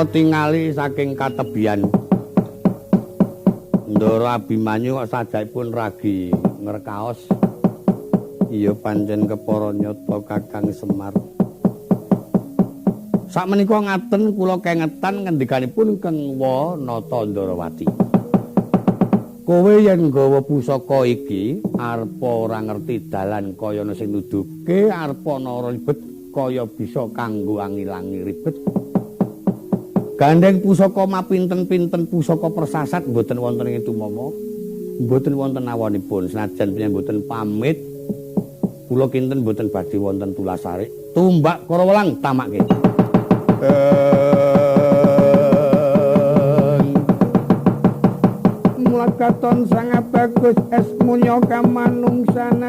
kula tingali saking katebian. Ndara Abimanyu kok sajakipun ragi ngrekaos. Iya pancen kepara nyata Kakang Semar. Sakmenika ngaten kula kengetan ngendikanipun Kang Wanata Ndarawati. Kowe yen nggawa pusaka iki arepa ora ngerti dalan kaya ana sing nuduhke arepa ana ribet kaya bisa kanggo angilangi ribet. Gandeng pusaka mapinten-pinten pusaka persasat mboten wonten ing tumama, mboten wonten awanipun senajan mboten pamit kula kinten mboten badhe wonten tulasarik. Tumbak Karawelang tamake. Katon sangat bagus esmunya kamanungsan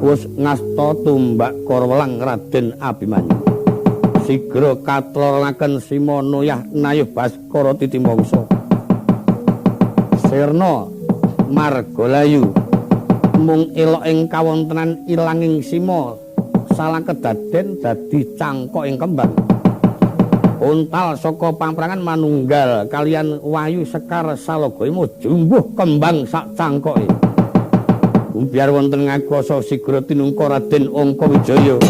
wis ngasta tumbak Karawelang Raden Abimanyu. Sigra katloronaken Simana Nayuh Baskara Titimangsa. Sirna Margalayu mung elok ing kawontenan ilanging sima salah kedaden dadi cangkok ing kembang. Untal saka pamprangan manunggal kalian Wayu Sekar Salagaya jumbuh kembang sak cangkoke. Biar wonten ngakosa sigra tinungka Raden Angkawijaya.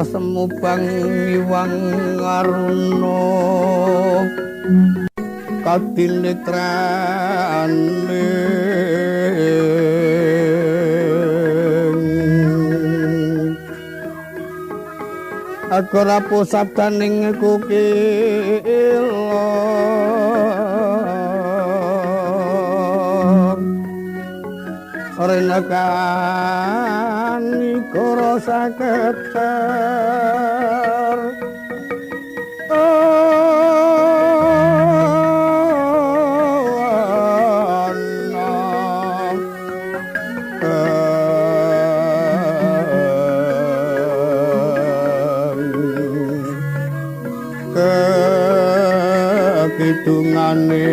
Semu bang iwang aruna kadinetrane agar apa sabdaning kukila renakan karo saketer kidungane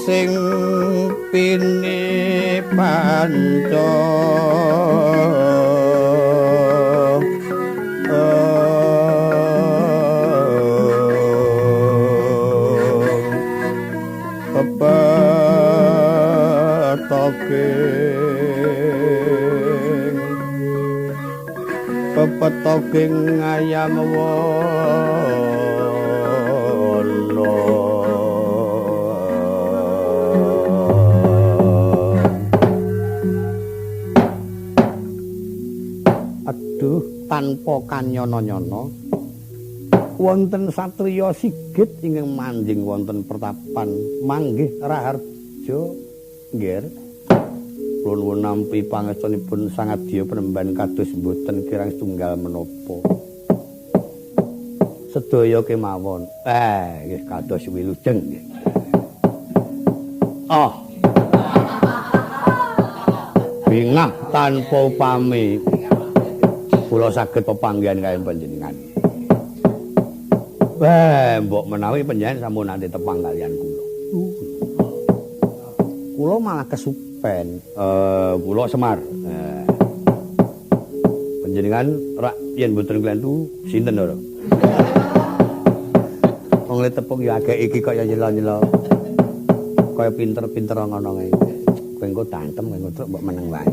sing pini panca pepetoging ayam wono aduh tanpa kanyono-nyono wonten satriya sigit ingkang manjing wonten pertapan manggih raharja nggih kula nuwun nampi pangestunipun sangadya penemban kados mboten kirang setunggal menapa sedaya kemawon nggih kados wilujeng nggih bingah tanpa upami kula saged pepanggihan kaliyan panjenengan mbok menawi panjenengan sampun nate tepang kaliyan kula. Kula malah kesupen. Kula Semar. Panjenengan rak yen mboten klentu sinten lho? Wong le tepung ya agek iki kaya nyela-nyela. Kaya pinter-pinter ngono kae. Kowe engko dantem kowe truk mbok meneng wae.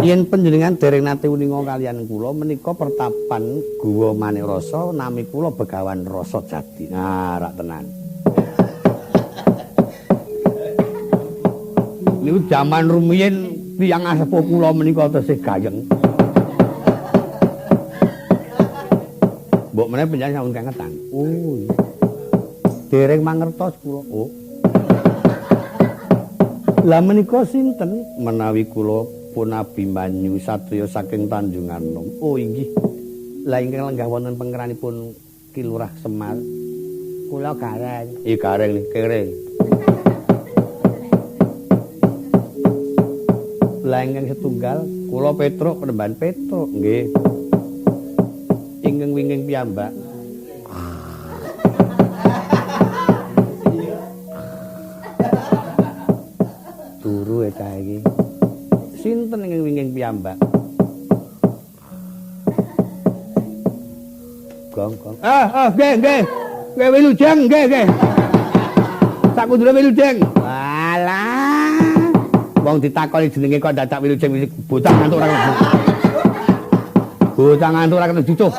Yen panjenengan dereng nate uninga kaliyan kula menika pertapan Guwa Manirasa nami kula Begawan Rasa Jati. Nah, rak tenan. Niku jaman rumiyin tiyang asepuh kula menika tesih gayeng. Mbok meneh panjenengan sampun kangetan. Oh. Dereng mangertos kula. Oh. Lah menika sinten menawi kula pun Abimanyu satriya saking Tanjung Anom. Oh inggih. Lah ingkang lenggah wonten penggeranipun Ki Lurah Semar. Kula Gareng. Gareng niki kere. Lah ingkang setunggal kula Petruk Penemban Petruk nggih. Ingkang wingking piyambak. Turu cah iki. Sinten ingkang wingking piyambak? Gong. Nggih. Nggih wilujeng, nggih. Sak kundure wilujeng. Walah. Wong ditakoni jenenge kok dadak wilujeng bocah ngantuk ora kena. Bocah ngantuk ora kena dicuh.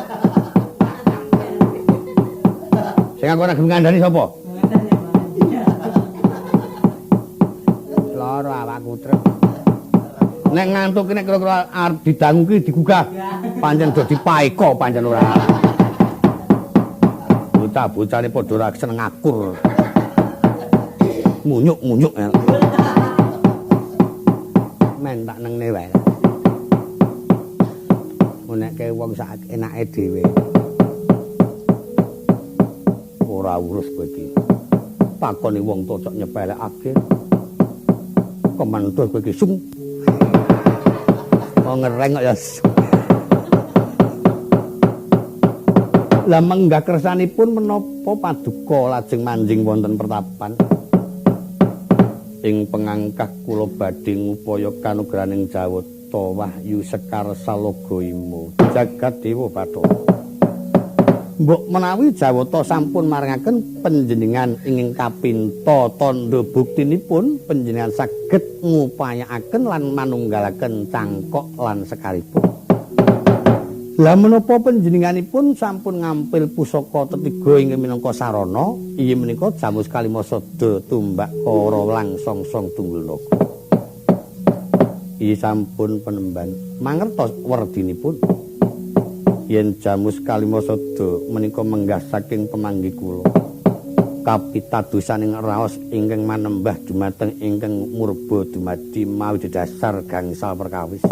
Sing aku ora gelem ngandani sapa? Loro awakku truk. Nek ngantuk nek kira-kira arep didangu ki digugah. Pancen do dipaeka pancen ora. Bocah-bocane padha ora seneng ngakur. Munyuk-munyuk. Men tak nengne wae. Menekke wong sak enake dhewe. Ora urus kowe iki. Takoni wong cocok nyepelekake. Kemantuh kowe iki sung. Ngereng kok ya. Lah menggah kersanipun menapa paduka lajeng manjing wonten pertapan ing pengangkah kula badhe ngupaya kanugrahaning Jawata Wahyu Sekar Saloga Imo jagat dewa Bathara. Mbok menawi Jawata sampun maringaken panjenengan ingkang kapinta tandha buktinipun panjenengan saged ngupayakaken lan manunggalaken cangkok lan sekaripun. Lah menapa panjenenganipun sampun ngampil pusaka tetiga inggih minangka sarana, inggih menika Jamus Kalimasada tumbak Kara Langsong-song Tunggul Naga. Inggih sampun penemban mangertos werdinipun. Yen Jamus Kalimasada menika menggah saking pamanggih kula. Kapitadosaning raos ingkang manembah dumateng ingkang murba dumadi mawi dasar gangsal perkawis.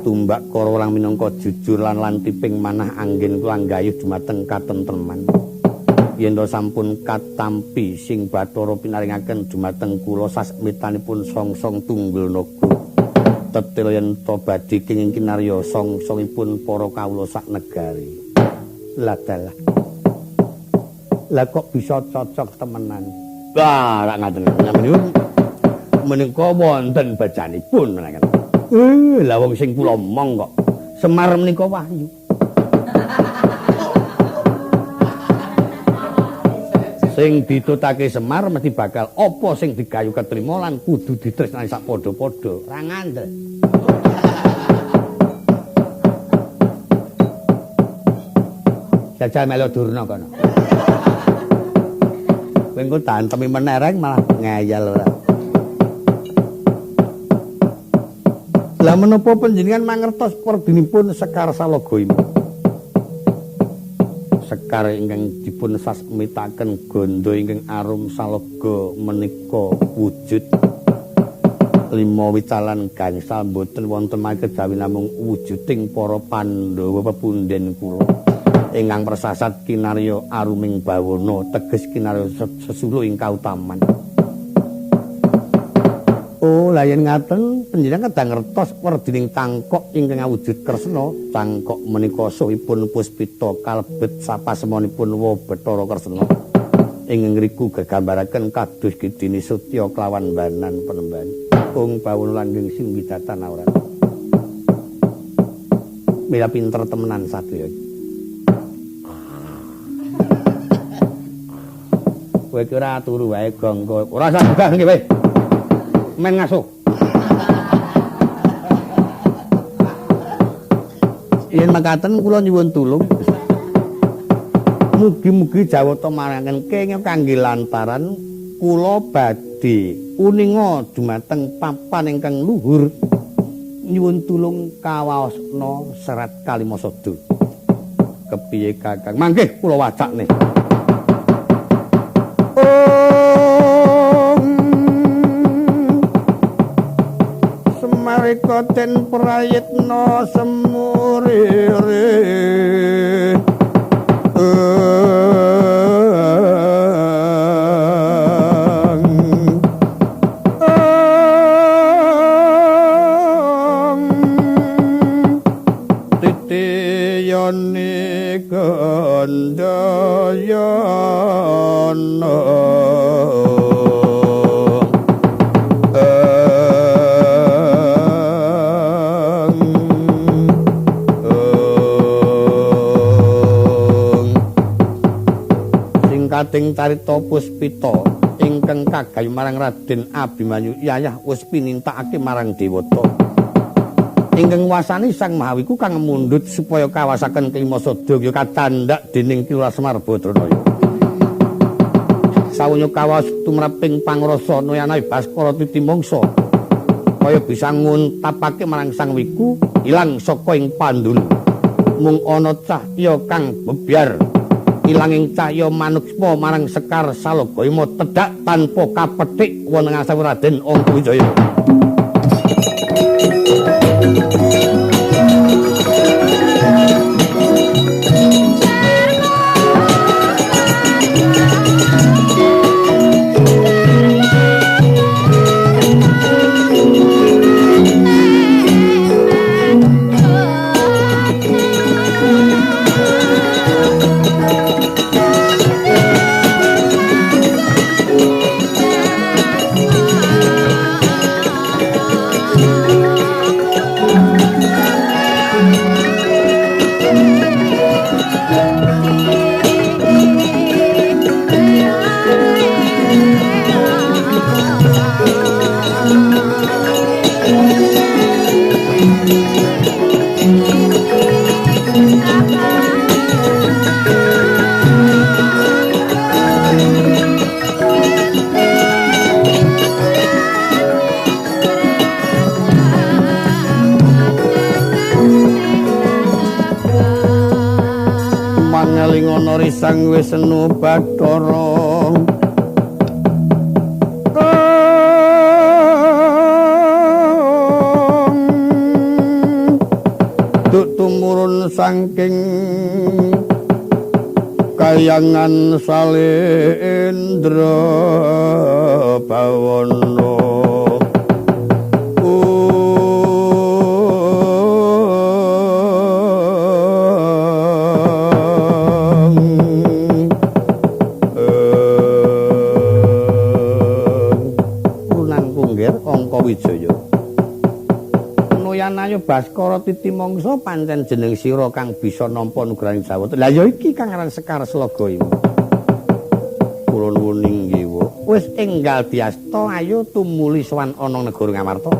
Tumbak Kara Lang minangka jujur lan lantiping manah anggen kula nggayuh dumateng katentreman. Yen to sampun katampi sing Bathara pinaringaken dumateng kula sasmitanipun Song-song Tunggul Naga. Tetil yen to badhe kenging kinarya song-songipun para kawula sak negari. Lah dalah. Lah kok bisa cocok temenan. Wah, rak ngaten. Menika wonten bajanipun menaken. Lah wong sing kula omong kok Semar menika Wahyu. sing ditutake Semar mesti bakal apa sing digayu ketrima lan kudu ditresnani sak padha-padha. Ra ngandel. Jajal melu Durna kono. Kowe engko tantemi menereng malah ngayal ora. Lah menapa panjenengan mangertos perdinipun Sekar Salagoima? Sekar ingkang dipun sasmitaken ganda ingkang arum salaga menika wujud lima wicalan gangsal boten wonten makejawi namung wujuding para Pandhawa pepunden kula ingkang persasat kinarya aruming bawana teges kinarya sesuluh ing kautaman. Oh, la yen ngaten panjenengan kadang ngertos werdining cangkok ingkang awujud kresna. Cangkok menika suwipun puspita kalebet sapasemanipun wa Bathara Kresna. Ing ngriku gegambaraken kados Gidini Sutya kelawan banan penemban. Ung bawana langgeng sing widatan awrat. Mila pinter temenan sadaya. Kowe ki ora turu wae gongko. Ora usah gugah nggih wae. Men ngasuh. Yen makaten kula nyuwun tulung. Mugi-mugi jawata marangen kenging kangge lantaran kula badhe uninga dumateng papan ingkang luhur nyuwun tulung kawaosna Serat Kalimasada. Kepiye Kakang? Mangke kula wacakne. Marika den prayitna semurire titiyane gandayana kating carita puspita ingkang kagayu marang Raden Abimanyu yayah wis pinintakake marang Dewata ingkang wasani Sang Mahawiku kang mundhut supaya kawasaken Klimasada ya kacandak dening Ki Semar Badranaya. Sawunya kawas tumraping pangrasa Noyanawi Baskara Titimangsa kaya bisa nguntapake marang Sang Wiku ilang saka ing pandulu. Mung ana cahya kang bebyar ilanging cahya manuksma marang Sekar Salagoima tedhak tanpa kapethik wonten asawuh Raden Anggawijaya. Sang Wisnu Bathara duk tumurun saking kayangan Salendra Bawana Wijaya Noyanayu Baskara Titimangsa pancen jeneng sira kang bisa nampa nugraning Jawata. Lah ya iki kang aran Sekar Salagoima. kula nuwun inggih. Wis enggal diasta ayo tumuli sowan ana negara Ngamarta.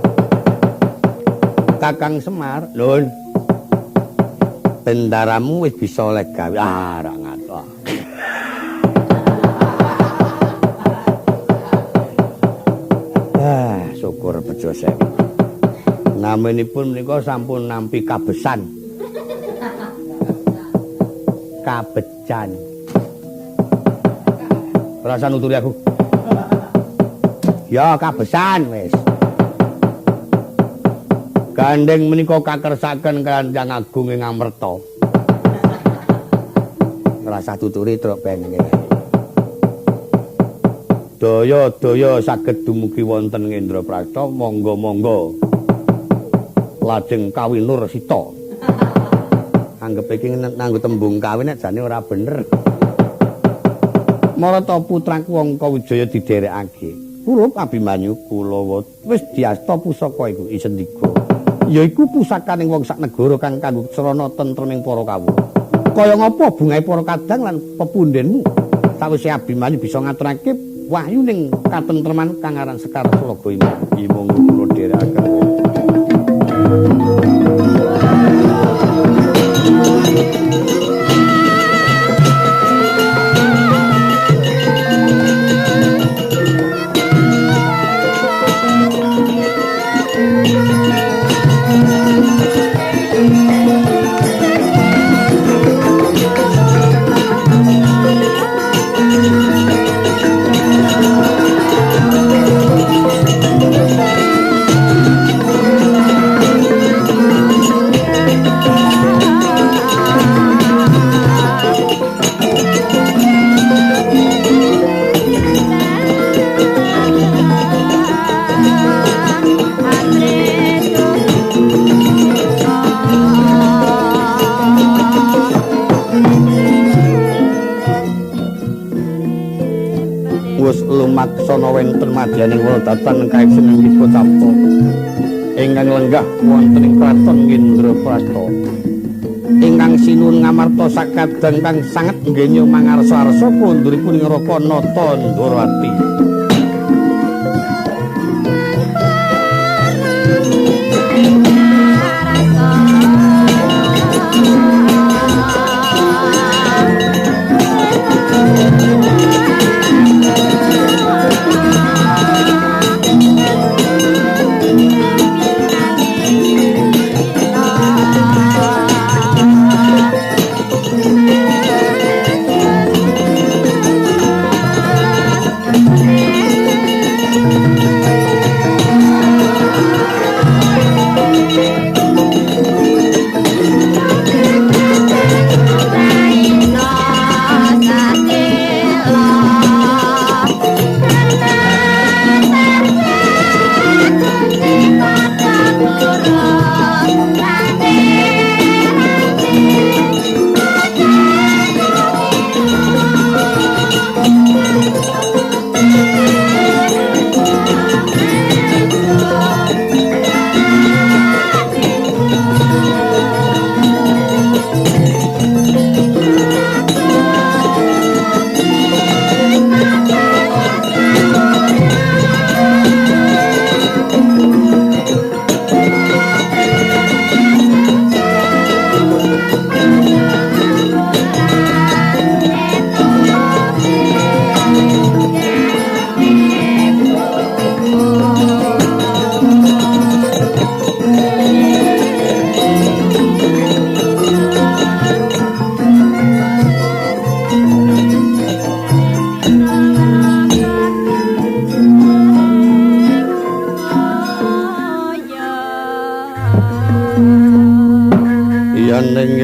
Kakang Semar, lho. Bendaramu wis bisa oleh gawe. Ah, ra ngatok. Syukur bejo sewu. Namenipun menika sampun nampi kabesan. Kabejan. Rasa nuturi aku. Ya kabesan wis. Gandeng menika kakersaken Kanjeng Agung ing Amerta. Rasa tuturi truk benge. Daya-daya saged dumugi wonten Ngendraprasta, monggo-monggo lajeng kawinur sita. Anggep iki nganggo tembung kawin nek jane ora bener. Marata putraku Angka Wijaya diderekake. Kula Abimanyu kula wis diasta pusaka iku Isendika. Yaiku pusakaning wong sak negara kang kanggo srana tentreming para kawula. Kaya ngapa bungahe para kadang lan pepundhenmu sawise Abimanyu bisa ngaturake wahyu ning katentreman kang aran Sekar Sulagaya iki monggo kula dherekaken. Lumaksana wonten madyaning Waladatan kaeksen inggih Kocapa ingkang lenggah wonten ing kraton Ngendraprasta ingkang sinuwun ngamarta sakadang kang sanget nggenya mangarsa-arsa pundhuripun ing Raka Nata Ndrawati.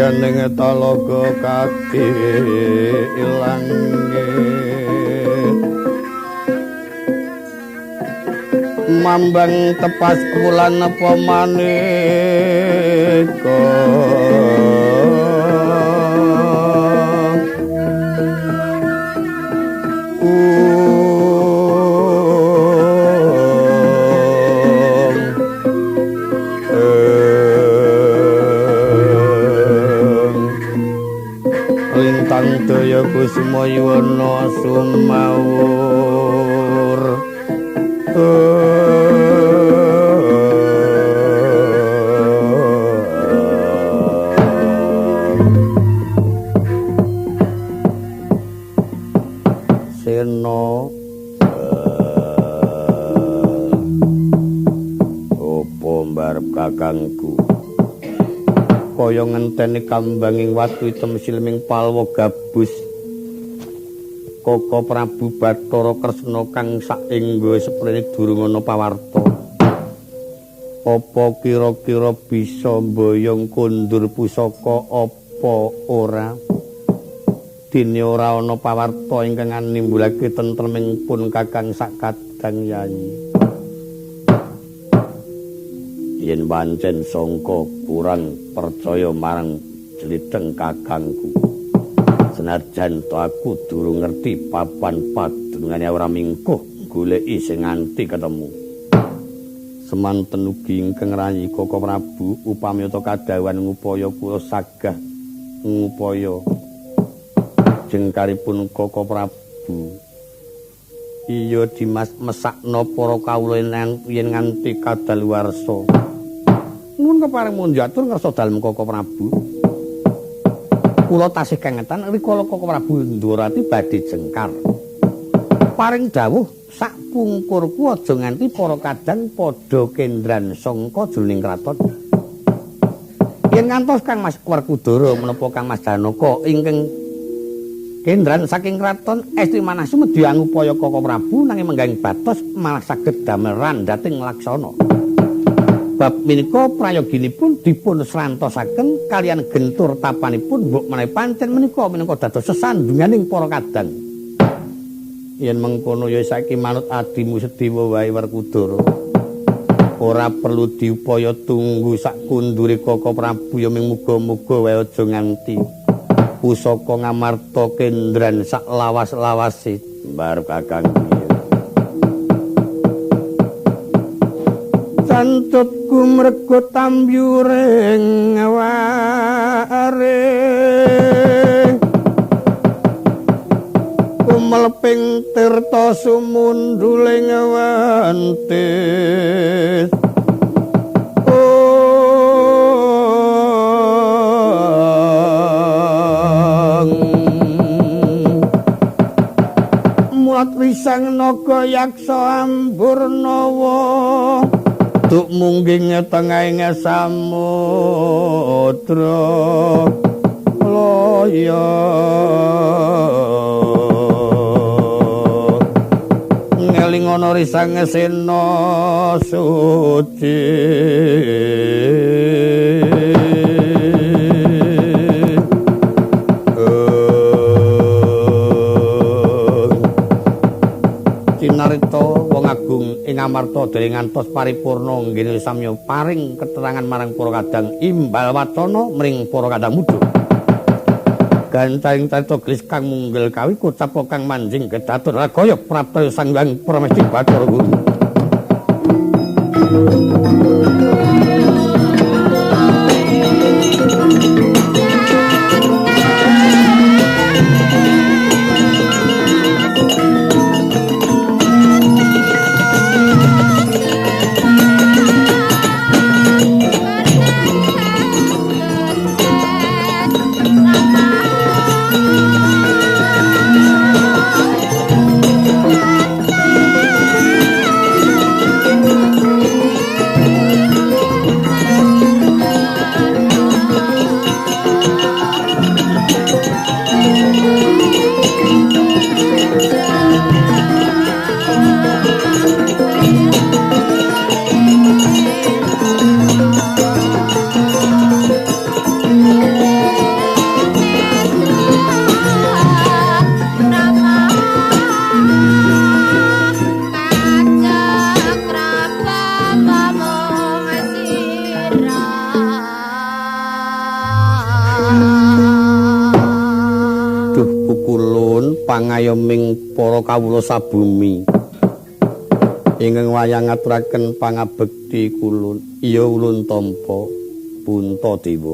Ning talaga kaki ilang mambang tepas wulan apa maneka Kusuma yuwana mawur Sena opo mbarep kakangku kaya ngenteni kambanging watu item silming palwa gabus Koko Prabu Bathara Kresna kang saengga seprene durung ana pawarta apa kira-kira bisa mboyong kondur pusaka apa ora dene ora ana pawarta ingkang nimbulake tentreming pun kakang sakadang yayi yen pancen sangka kurang percaya marang jliteng kakangku senajan to aku durung ngerti papan padunungane ora mingkuh goleki sing nganti ketemu semanten ugi ingkang rayi Koko Prabu upami ta kadawan ngupaya kula sagah ngupaya jengkaripun Koko Prabu iya Dimas mesakna para kawula yen nganti kadaluwarsa nuwun kepareng mun njatur ngersa dalem Koko Prabu kula tasih kengetan rikala Koko Prabu Ndorati badhe jengkar paring dawuh sak pungkurku aja nganti para kadang padha kendran sangka jroning kraton yen ngantos Kang Mas Werkudara menapa Kang Mas Janaka ingkang kendran saking kraton Estri Manasu medhi angupaya Koko Prabu nanging menggaing batos malah saged damel randhating laksana bab menika prayoginipun dipun srantosaken kalian gentur tapanipun mbok menawi pancen menika dados sesandunganing para kadang yen mengkono ya saiki manut adimu Sedewa wae Werkudara ora perlu diupaya tunggu sak kundure Koko Prabu ya ming muga-muga wae aja nganti pusaka ngamarta kendran sak lawas-lawase mbarep kakang Cantutku mregut tambyuring waring kumelping tirta sumunduling wantis mulat wisang naga yaksa amburnawa Duk mungging tengahing samudra loya ngeling ana risang sena suci Cinarita wong agung ing amarta dereng ngantos paripurna nggene samya paring keterangan marang para kadang imbal wacana mring para kadang muda gancaring carita gelis kang munggel kawi kocap kang manjing kedatur ragaya prapta sang Hyang Pramesti Bathara Guru pangayoming para kawula sabumi ingkang wayang ngaturaken pangabekti kulun iya ulun tampa Puntadewa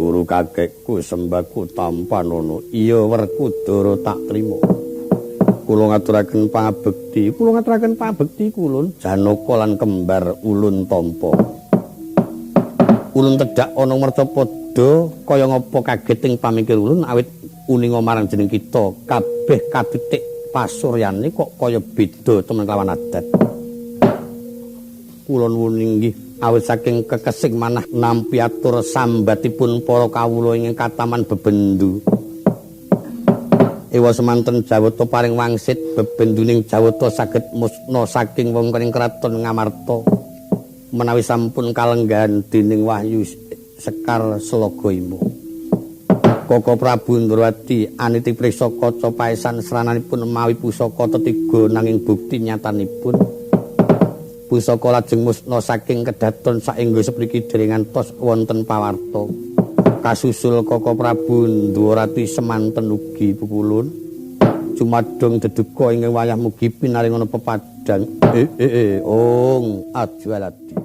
guru kakekku sembaku Tampanono iya Werkudara tak trima. Kula ngaturaken pangabekti kulun Janaka lan kembar Ulun Tampa. Ulun tedak ana mertapada kaya ngapa kaget ing pamikir ulun awit uninga marang jeneng kita kabeh katitik pasuryane kok kaya beda temen kelawan adat. Kulon wuning nggih awit saking kekesing manah nampi atur sambatipun para kawula ing kataman bebendu. Ewa semanten Jawata paring wangsit bebenduning Jawata saged musna saking wewengkoning kraton Ngamarta menawi sampun kalenggahan dening Wahyu Sekar Selagayama. Koko Prabu Ndrawati aniti priksa kaca paesan srananipun mawi pusaka tetiga nanging bukti nyatanipun pusaka lajeng musna saking kedaton saengga sepriki dereng ngantos wonten pawarta. Kasusul Koko Prabu Ndrawati semanten ugi pukulun cumadong deduka ing wayah mugi pinaring ana pepadang ong Ajwaladi.